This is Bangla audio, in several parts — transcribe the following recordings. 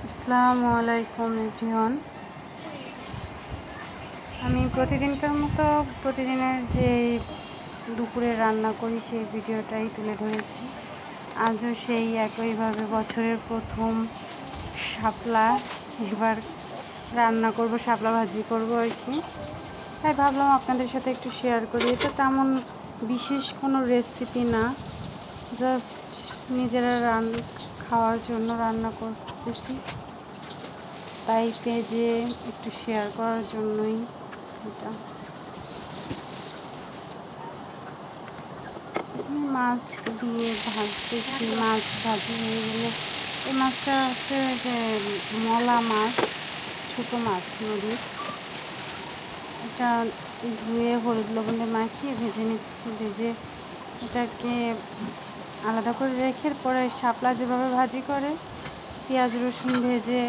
আসসালামু আলাইকুম এভরিওয়ান। আমি প্রতিদিনকার মতো প্রতিদিনের যে দুপুরে রান্না করি সেই ভিডিওটাই তুলে ধরেছি। আজও সেই একইভাবে বছরের প্রথম শাপলা এবার রান্না করব, শাপলা ভাজি করব আর কি। তাই ভাবলাম আপনাদের সাথে একটু শেয়ার করি। এটা তেমন বিশেষ কোনো রেসিপি না, জাস্ট নিজেরা খাওয়ার জন্য রান্না করতেছি, তাই পেজে একটু শেয়ার করার জন্যই এটা। মাছ দিয়ে ভাজতেছি, মাছ ভাজি হয়ে গেলে এই মাছটা হচ্ছে যে মলা মাছ, ছোটো মাছ নদীর। এটা ধুয়ে হলুদ লবণে মাখিয়ে ভেজে নিচ্ছি। ভেজে এটাকে আলাদা করে রেখে পরে শাপলা যেভাবে ভাজি করে পেঁয়াজ রসুন ভেজে,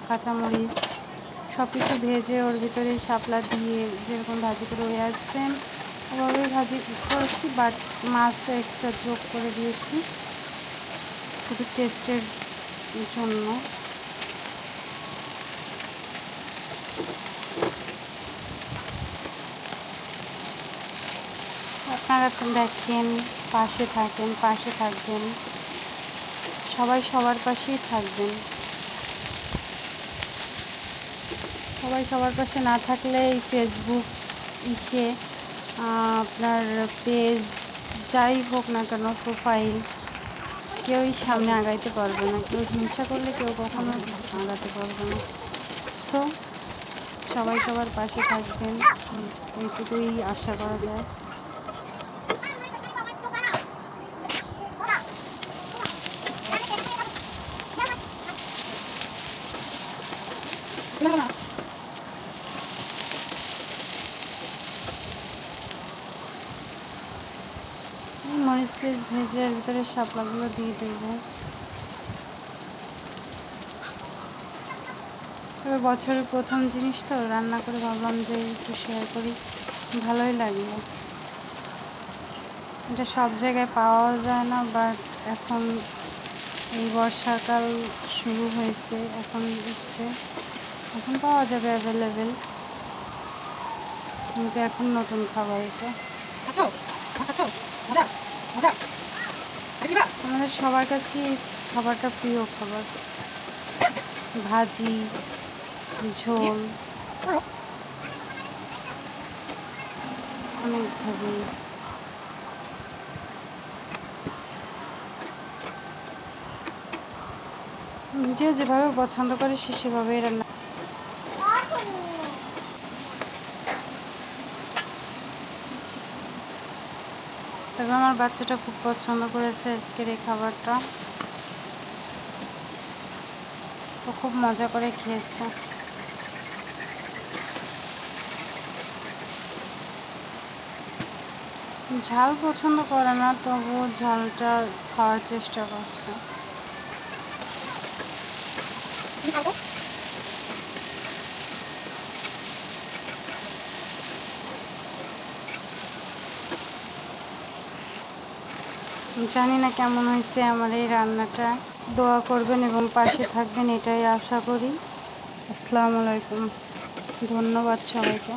কাঁচামরিচ সব কিছু ভেজে ওর ভিতরে শাপলা দিয়ে যেরকম ভাজি করে ওই সেম ওভাবেই ভাজি করেছি, বাট মাছটা এক্সট্রা যোগ করে দিয়েছি শুধু টেস্টের জন্য। আপনারা দেখেন, পাশে থাকবেন, সবাই সবার পাশেই থাকবেন। সবাই সবার পাশে না থাকলে এই ফেসবুক আপনার পেজ যাই হোক না কেন, প্রোফাইল, কেউই সামনে আগাইতে পারবে না। কেউ হিংসা করলে কেউ কখনো আগাতে পারবে না। সো সবাই সবার পাশে থাকবেন, এইটুকুই আশা করা যায়। মরিচ পেঁয়াজ ভেজে এর ভিতরে শাপলাগুলো দিয়ে দেবো। তবে বছরের প্রথম জিনিস তো রান্না করে ভাবলাম যে একটু শেয়ার করি, ভালোই লাগলো। এটা সব জায়গায় পাওয়া যায় না, বাট এখন এই বর্ষাকাল শুরু হয়েছে, এখন পাওয়া যাবে অ্যাভেলেবেল, কিন্তু এখন নতুন খাবার এটা। আমাদের সবার কাছেই খাবারটা প্রিয় খাবার। ভাজি, ঝোল, অনেকভাবেই। যে যেভাবে পছন্দ করে সে সেভাবেই রান্না। তবে আমার বাচ্চাটা খুব পছন্দ করেছে আজকের এই খাবারটা, ও খুব মজা করে খেয়েছে। ঝাল পছন্দ করে না, তবুও ঝালটা খাওয়ার চেষ্টা করছে। জানি না কেমন হয়েছে আমার এই রান্নাটা। দোয়া করবেন এবং পাশে থাকবেন, এটাই আশা করি। আসসালামু আলাইকুম, ধন্যবাদ সবাইকে।